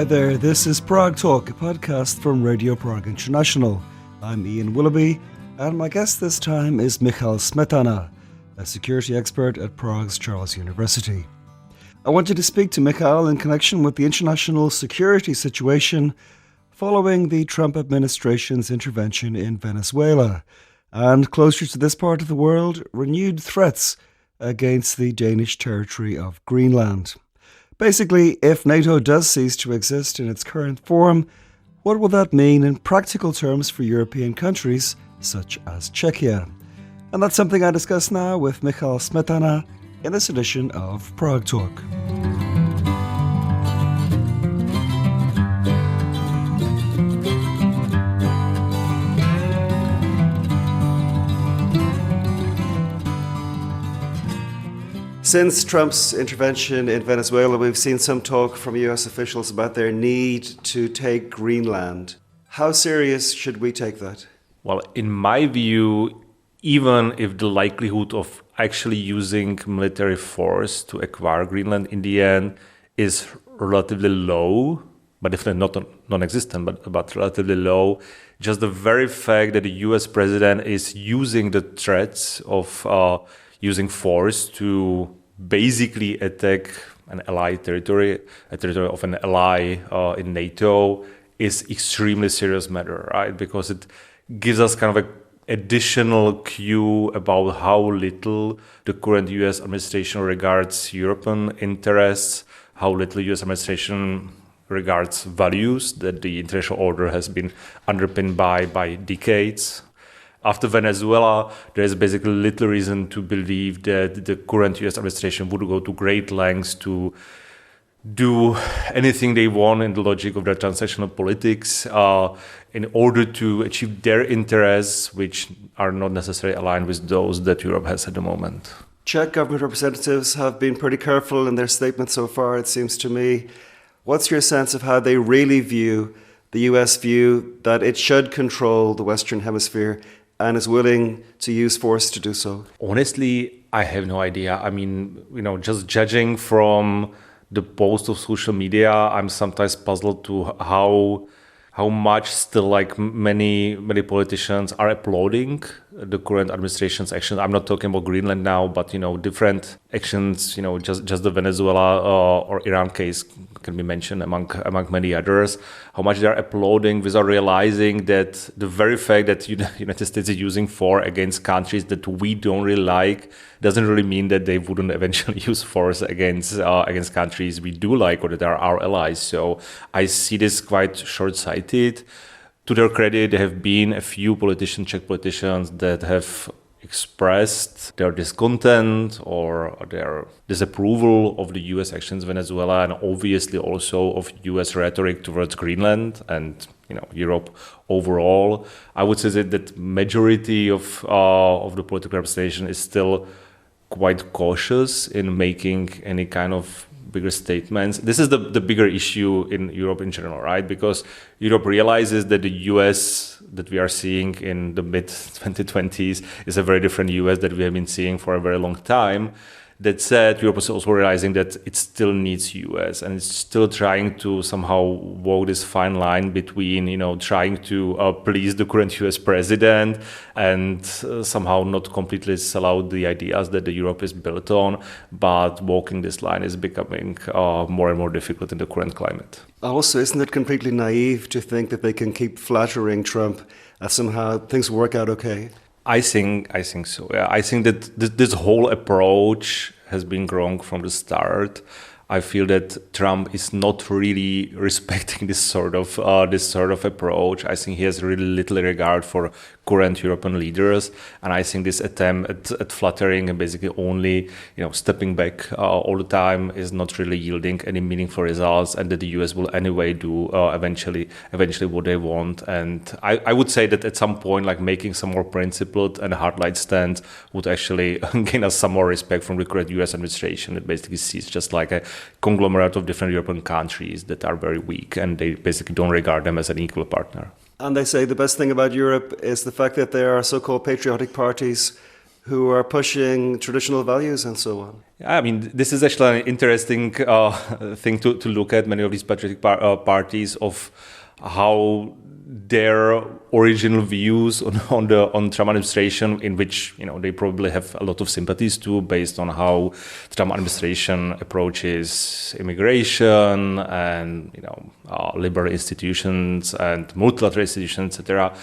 Hi there, this is Prague Talk, a podcast from Radio Prague International. I'm Ian Willoughby, and my guest this time is Michal Smetana, a security expert at Prague's Charles University. I wanted to speak to Michal in connection with the international security situation following the Trump administration's intervention in Venezuela, and closer to this part of the world, renewed threats against the Danish territory of Greenland. Basically, if NATO does cease to exist in its current form, what will that mean in practical terms for European countries such as Czechia? And that's something I discuss now with Michal Smetana in this edition of Prague Talk. Since Trump's intervention in Venezuela, we've seen some talk from US officials about their need to take Greenland. How serious should we take that? Well, in my view, even if the likelihood of actually using military force to acquire Greenland in the end is relatively low, but definitely not non-existent, but relatively low, just the very fact that the US president is using the threats of using force to basically attack an allied territory, a territory of an ally in NATO, is extremely serious matter, right? Because it gives us kind of an additional cue about how little the current US administration regards European interests, how little US administration regards values that the international order has been underpinned by decades. After Venezuela, there is basically little reason to believe that the current US administration would go to great lengths to do anything they want in the logic of their transactional politics in order to achieve their interests, which are not necessarily aligned with those that Europe has at the moment. Czech government representatives have been pretty careful in their statements so far, it seems to me. What's your sense of how they really view the US view that it should control the Western Hemisphere and is willing to use force to do so? Honestly, I have no idea. I mean, just judging from the post of social media, I'm sometimes puzzled to how much still many politicians are applauding the current administration's actions. I'm not talking about Greenland now, but different actions, just the Venezuela or Iran case can be mentioned among many others, how much they're applauding without realizing that the very fact that the United States is using force against countries that we don't really like doesn't really mean that they wouldn't eventually use force against countries we do like or that are our allies. So I see this quite short-sighted. To their credit, there have been a few Czech politicians that have expressed their discontent or their disapproval of the US actions in Venezuela, and obviously also of US rhetoric towards Greenland and Europe overall. I would say that majority of the political representation is still quite cautious in making any kind of bigger statements. This is the bigger issue in Europe in general, right? Because Europe realizes that the US that we are seeing in the mid-2020s is a very different US that we have been seeing for a very long time. That said, Europe is also realizing that it still needs US, and it's still trying to somehow walk this fine line between, trying to please the current US president and somehow not completely sell out the ideas that the Europe is built on. But walking this line is becoming more and more difficult in the current climate. Also, isn't it completely naive to think that they can keep flattering Trump as somehow things work out okay? I think so. Yeah, I think that this whole approach has been wrong from the start. I feel that Trump is not really respecting this sort of approach. I think he has really little regard for current European leaders, and I think this attempt at flattering and basically only stepping back all the time is not really yielding any meaningful results, and that the US will anyway do eventually what they want. And I would say that at some point, making some more principled and hard-line stance would actually gain us some more respect from the current US administration. It basically sees just like a conglomerate of different European countries that are very weak, and they basically don't regard them as an equal partner. And they say the best thing about Europe is the fact that there are so-called patriotic parties who are pushing traditional values and so on. I mean, this is actually an interesting thing to look at, many of these patriotic parties, of how their original views on the Trump administration, in which they probably have a lot of sympathies to, based on how the Trump administration approaches immigration and liberal institutions and multilateral institutions, etc.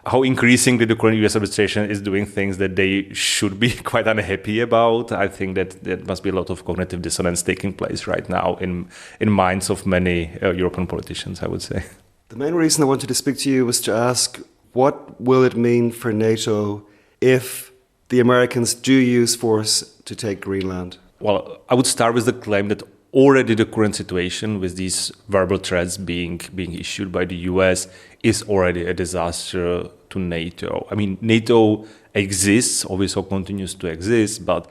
How increasingly the current U.S. administration is doing things that they should be quite unhappy about. I think that there must be a lot of cognitive dissonance taking place right now in minds of many European politicians, I would say. The main reason I wanted to speak to you was to ask, what will it mean for NATO if the Americans do use force to take Greenland? Well, I would start with the claim that already the current situation with these verbal threats being issued by the US is already a disaster to NATO. I mean, NATO exists, obviously continues to exist, but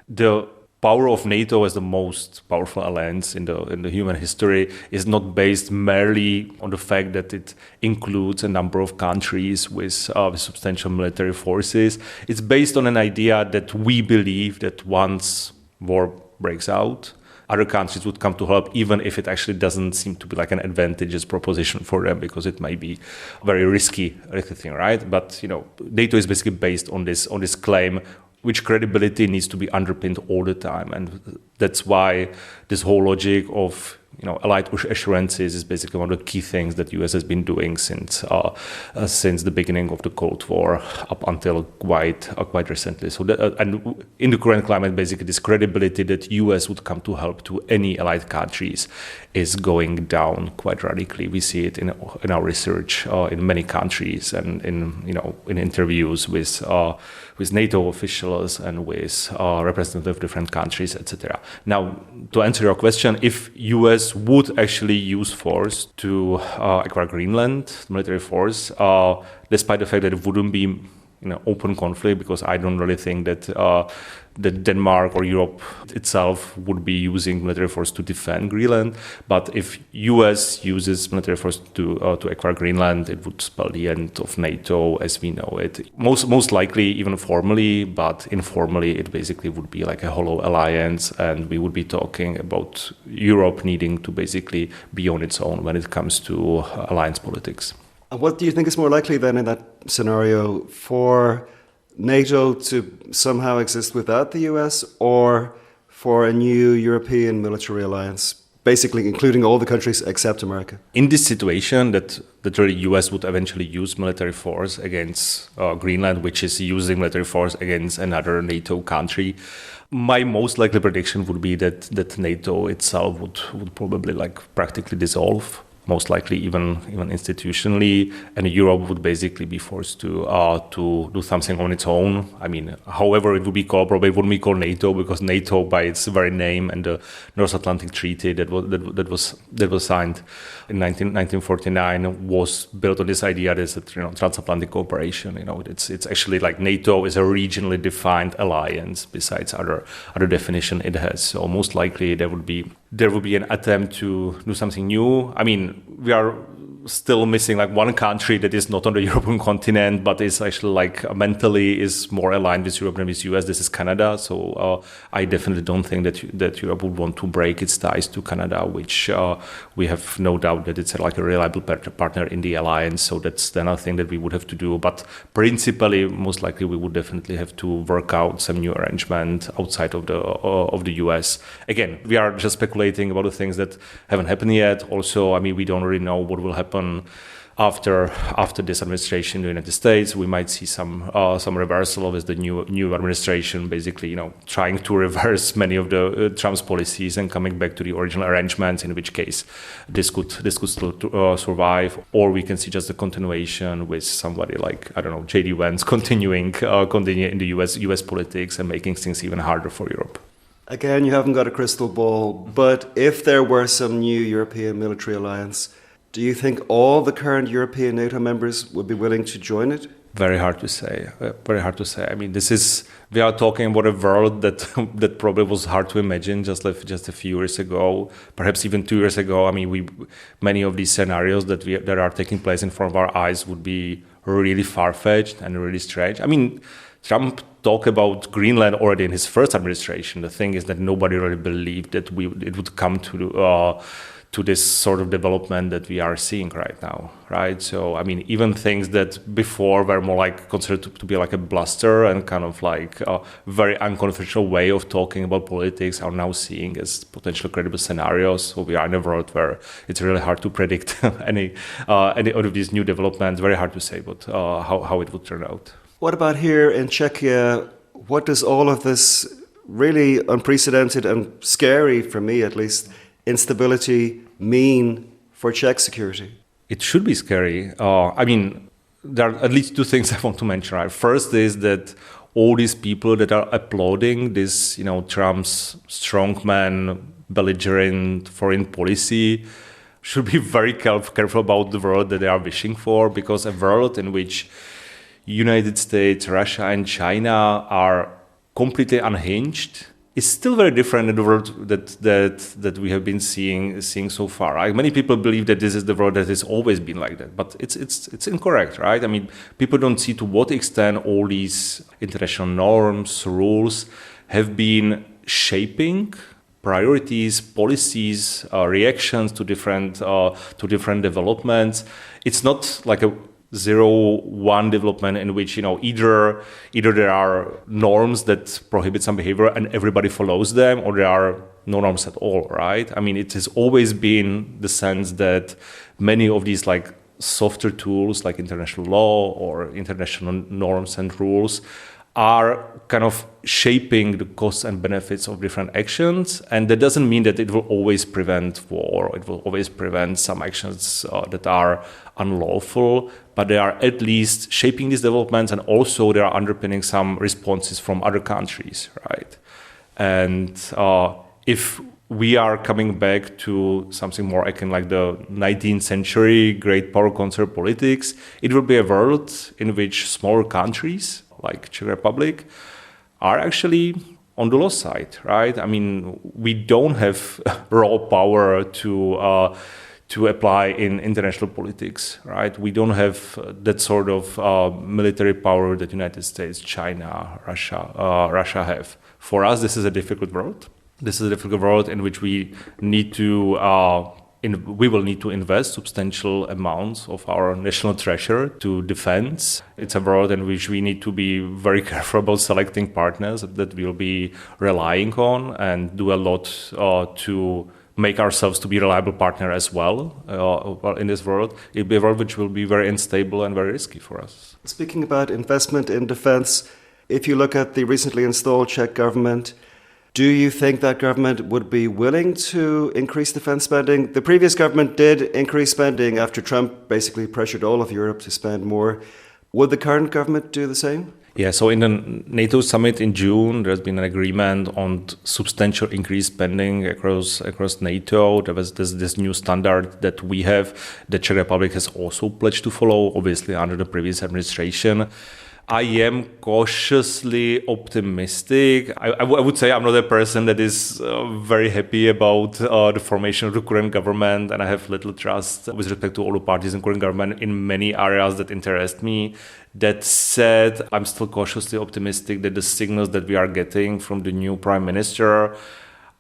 the power of NATO as the most powerful alliance in the human history is not based merely on the fact that it includes a number of countries with substantial military forces. It's based on an idea that we believe that once war breaks out, other countries would come to help, even if it actually doesn't seem to be like an advantageous proposition for them, because it might be a very risky thing, right? But NATO is basically based on this claim, which credibility needs to be underpinned all the time. And that's why this whole logic of allied assurances is basically one of the key things that the US has been doing since the beginning of the Cold War up until quite recently. So and in the current climate, basically this credibility that US would come to help to any allied countries is going down quite radically. We see it in our research in many countries and in interviews with NATO officials and with representatives of different countries, etc. Now, to answer your question, if US would actually use force to acquire Greenland, military force, despite the fact that it wouldn't be open conflict, because I don't really think that that Denmark or Europe itself would be using military force to defend Greenland. But if US uses military force to acquire Greenland, it would spell the end of NATO as we know it. Most likely even formally, but informally it basically would be like a hollow alliance, and we would be talking about Europe needing to basically be on its own when it comes to alliance politics. And what do you think is more likely then in that scenario, for NATO to somehow exist without the US, or for a new European military alliance, basically including all the countries except America? In this situation, that really US would eventually use military force against Greenland, which is using military force against another NATO country, my most likely prediction would be that NATO itself would probably practically dissolve, most likely even institutionally, and Europe would basically be forced to do something on its own. I mean, however it would be called, probably wouldn't be called NATO, because NATO, by its very name, and the North Atlantic Treaty that was signed in 1949 was built on this idea that transatlantic cooperation. It's actually like NATO is a regionally defined alliance besides other definition it has. So most likely there would be an attempt to do something new. I mean, we are still missing one country that is not on the European continent, but is actually mentally is more aligned with Europe than with US. This is Canada. So I definitely don't think that Europe would want to break its ties to Canada, which we have no doubt that it's a reliable partner in the alliance. So that's another thing that we would have to do. But principally, most likely, we would definitely have to work out some new arrangement outside of the US. Again, we are just speculating about the things that haven't happened yet. Also, I mean, we don't really know what will happen after this administration in the United States. We might see some reversal with the new administration, basically, trying to reverse many of the Trump's policies and coming back to the original arrangements. In which case, this could still survive, or we can see just a continuation with somebody like J.D. Vance continuing in the U.S. politics and making things even harder for Europe. Again, you haven't got a crystal ball, but if there were some new European military alliance, do you think all the current European NATO members would be willing to join it? Very hard to say. I mean, we are talking about a world that probably was hard to imagine just a few years ago, perhaps even 2 years ago. I mean, many of these scenarios that are taking place in front of our eyes would be really far-fetched and really strange. I mean, Trump talked about Greenland already in his first administration. The thing is that nobody really believed that it would come to this sort of development that we are seeing right now, right? So, I mean, even things that before were more like considered to be like a bluster and kind of like a very unconventional way of talking about politics are now seeing as potential credible scenarios. So we are in a world where it's really hard to predict any of these new developments. Very hard to say, but how it would turn out. What about here in Czechia? What does all of this really unprecedented and scary, for me at least, instability mean for Czech security? It should be scary. I mean, there are at least two things I want to mention. Right? First is that all these people that are applauding this, Trump's strongman, belligerent foreign policy should be very careful about the world that they are wishing for, because a world in which United States, Russia, and China are completely unhinged is still very different than the world that we have been seeing so far. Right? Many people believe that this is the world that has always been like that, but it's incorrect, right? I mean, people don't see to what extent all these international norms, rules have been shaping priorities, policies, reactions to different developments. It's not like a 0-1 development in which either there are norms that prohibit some behavior and everybody follows them, or there are no norms at all, right? I mean, it has always been the sense that many of these like softer tools like international law or international norms and rules are kind of shaping the costs and benefits of different actions. And that doesn't mean that it will always prevent war, or it will always prevent some actions that are unlawful, but they are at least shaping these developments, and also they are underpinning some responses from other countries, right? And if we are coming back to something more akin like the 19th century great power concern politics, it will be a world in which smaller countries like Czech Republic are actually on the low side, right? I mean, we don't have raw power to apply in international politics, right? We don't have that sort of military power that United States, China, Russia have. For us, this is a difficult world. This is a difficult world in which we need to we will need to invest substantial amounts of our national treasure to defense. It's a world in which we need to be very careful about selecting partners that we'll be relying on, and do a lot to make ourselves to be a reliable partner as well in this world. It'll be a world which will be very unstable and very risky for us. Speaking about investment in defense, if you look at the recently installed Czech government, do you think that government would be willing to increase defense spending? The previous government did increase spending after Trump basically pressured all of Europe to spend more. Would the current government do the same? Yeah, so in the NATO summit in June, there's been an agreement on substantial increased spending across NATO. There was this new standard that we have. The Czech Republic has also pledged to follow, obviously under the previous administration. I am cautiously optimistic. I would say I'm not a person that is very happy about the formation of the current government, and I have little trust with respect to all the parties in current government in many areas that interest me. That said, I'm still cautiously optimistic that the signals that we are getting from the new prime minister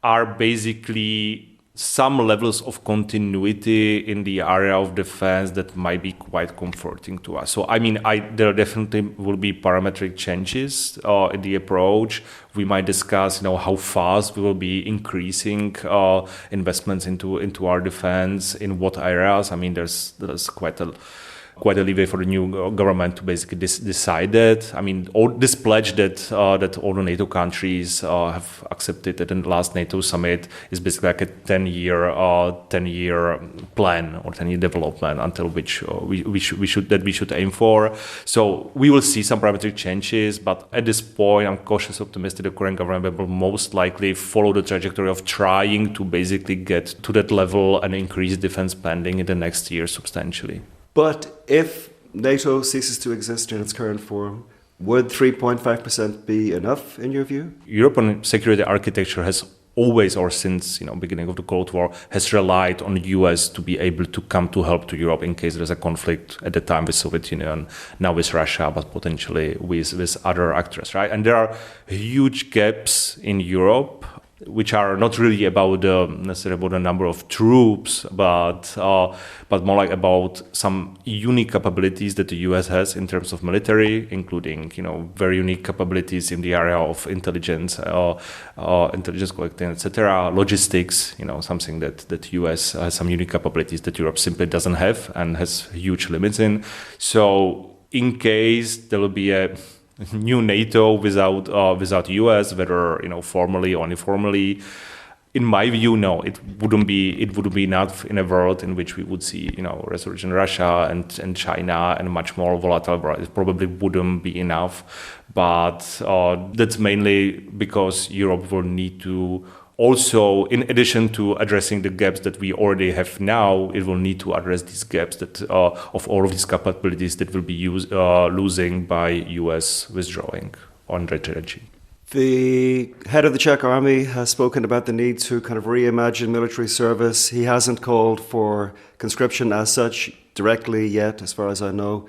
are basically some levels of continuity in the area of defense that might be quite comforting to us. So, I mean, there definitely will be parametric changes in the approach. We might discuss, how fast we will be increasing investments into our defense, in what areas. I mean, there's quite a leeway for the new government to basically decide that. I mean, all this pledge that all the NATO countries have accepted at the last NATO summit is basically like a 10-year plan or 10-year development until which we should aim for. So we will see some parametric changes, but at this point, I'm cautiously optimistic the current government will most likely follow the trajectory of trying to basically get to that level and increase defense spending in the next year substantially. But if NATO ceases to exist in its current form, would 3.5% be enough in your view? European security architecture has always, or since beginning of the Cold War, has relied on the US to be able to come to help to Europe in case there's a conflict at the time with Soviet Union, now with Russia, but potentially with other actors, right? And there are huge gaps in Europe, which are not really about necessarily about the number of troops, but more like about some unique capabilities that the U.S. has in terms of military, including very unique capabilities in the area of intelligence, intelligence collecting, etc., logistics. Something that the U.S. has some unique capabilities that Europe simply doesn't have and has huge limits in. So, in case there will be a new NATO without US, whether formally or informally, in my view, no, it wouldn't be enough in a world in which we would see resurgent Russia and China and much more volatile world. It probably wouldn't be enough, but that's mainly because Europe will need to. Also, in addition to addressing the gaps that we already have now, it will need to address these gaps that of all of these capabilities that will be losing by US withdrawing on strategy. The head of the Czech army has spoken about the need to kind of reimagine military service. He hasn't called for conscription as such directly yet, as far as I know.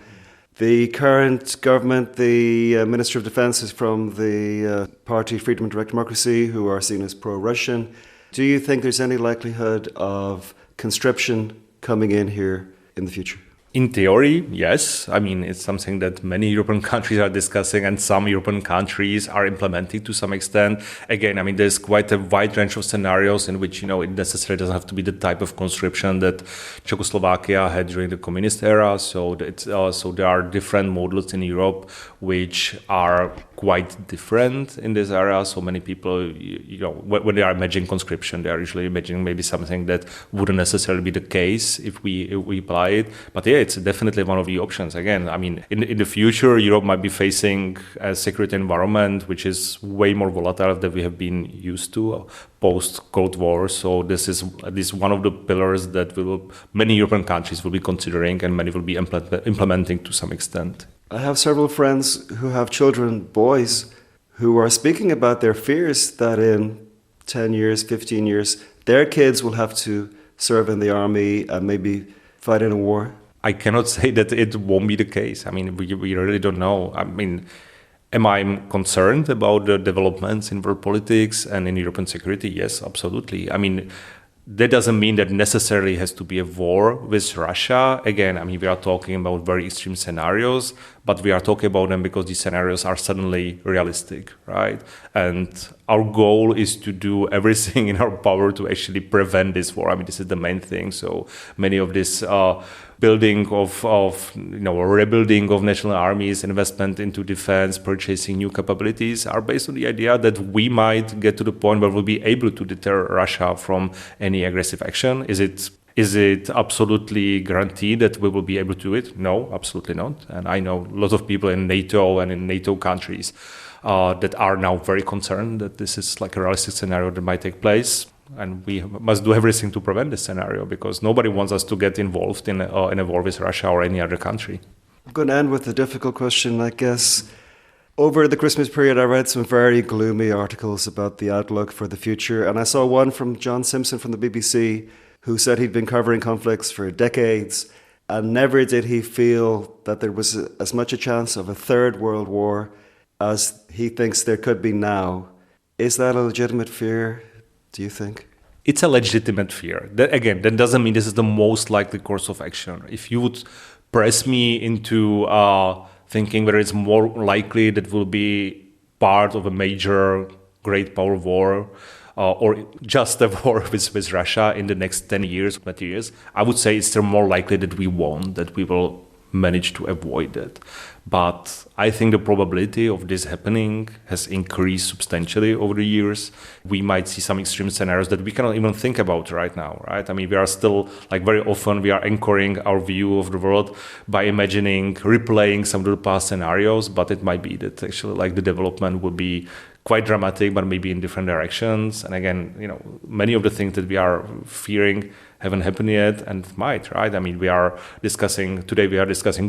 The current government, the Minister of Defence is from the party Freedom and Direct Democracy, who are seen as pro-Russian. Do you think there's any likelihood of conscription coming in here in the future? In theory, yes. I mean, it's something that many European countries are discussing and some European countries are implementing to some extent. Again, I mean, there's quite a wide range of scenarios in which, it necessarily doesn't have to be the type of conscription that Czechoslovakia had during the communist era. So there are different models in Europe which are quite different in this area. So many people, when they are imagining conscription, they are usually imagining maybe something that wouldn't necessarily be the case if we apply it. But yeah, it's definitely one of the options. Again, I mean, in the future, Europe might be facing a security environment which is way more volatile than we have been used to post-Cold War. So this is at least one of the pillars that many European countries will be considering and many will be implementing to some extent. I have several friends who have children, boys, who are speaking about their fears that in 10 years, 15 years, their kids will have to serve in the army and maybe fight in a war. I cannot say that it won't be the case. I mean, we really don't know. I mean, am I concerned about the developments in world politics and in European security? Yes, absolutely. I mean, that doesn't mean that necessarily has to be a war with Russia. Again, I mean, we are talking about very extreme scenarios, but we are talking about them because these scenarios are suddenly realistic, right? And our goal is to do everything in our power to actually prevent this war. I mean, this is the main thing. So many of this building rebuilding of national armies, investment into defense, purchasing new capabilities are based on the idea that we might get to the point where we'll be able to deter Russia from any aggressive action. Is it absolutely guaranteed that we will be able to do it? No, absolutely not. And I know lots of people in NATO and in NATO countries that are now very concerned that this is like a realistic scenario that might take place. And we must do everything to prevent this scenario because nobody wants us to get involved in a war with Russia or any other country. I'm going to end with a difficult question, I guess. Over the Christmas period, I read some very gloomy articles about the outlook for the future. And I saw one from John Simpson from the BBC, who said he'd been covering conflicts for decades, and never did he feel that there was as much a chance of a third world war as he thinks there could be now. Is that a legitimate fear, do you think? It's a legitimate fear. That doesn't mean this is the most likely course of action. If you would press me into thinking whether it's more likely that we'll be part of a major great power war, or just a war with Russia in the next 10 years, 20 years, I would say it's still more likely that we won't, that we will manage to avoid it. But I think the probability of this happening has increased substantially over the years. We might see some extreme scenarios that we cannot even think about right now, right? I mean, we are still, very often we are anchoring our view of the world by imagining, replaying some of the past scenarios, but it might be that actually the development will be quite dramatic, but maybe in different directions. And again, many of the things that we are fearing haven't happened yet and might, right? I mean, we are discussing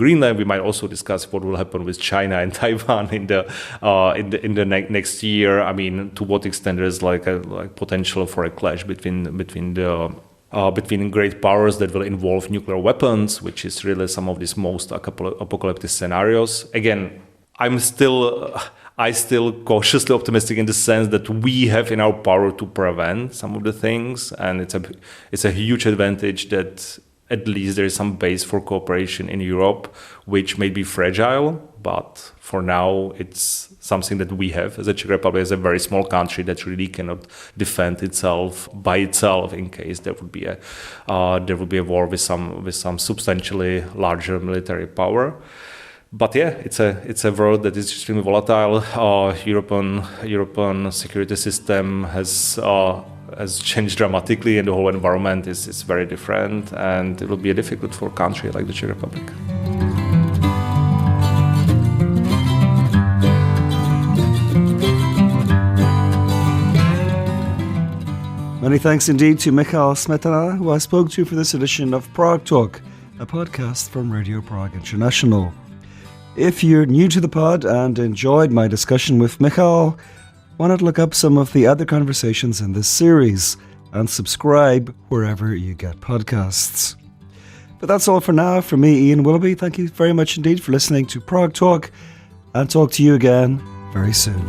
Greenland. We might also discuss what will happen with China and Taiwan in the next year. I mean, to what extent there is like potential for a clash between great powers that will involve nuclear weapons, which is really some of these most apocalyptic scenarios. Again, I still cautiously optimistic in the sense that we have in our power to prevent some of the things, and it's a huge advantage that at least there is some base for cooperation in Europe, which may be fragile, but for now it's something that we have as a Czech Republic, as a very small country that really cannot defend itself by itself in case there would be a war with some substantially larger military power. But yeah, it's a world that is extremely volatile. European security system has changed dramatically, and the whole environment is very different, and it will be difficult for a country like the Czech Republic. Many thanks indeed to Michal Smetana, who I spoke to for this edition of Prague Talk, a podcast from Radio Prague International. If you're new to the pod and enjoyed my discussion with Michal, why not look up some of the other conversations in this series and subscribe wherever you get podcasts. But that's all for now. From me, Ian Willoughby, thank you very much indeed for listening to Prague Talk, and talk to you again very soon.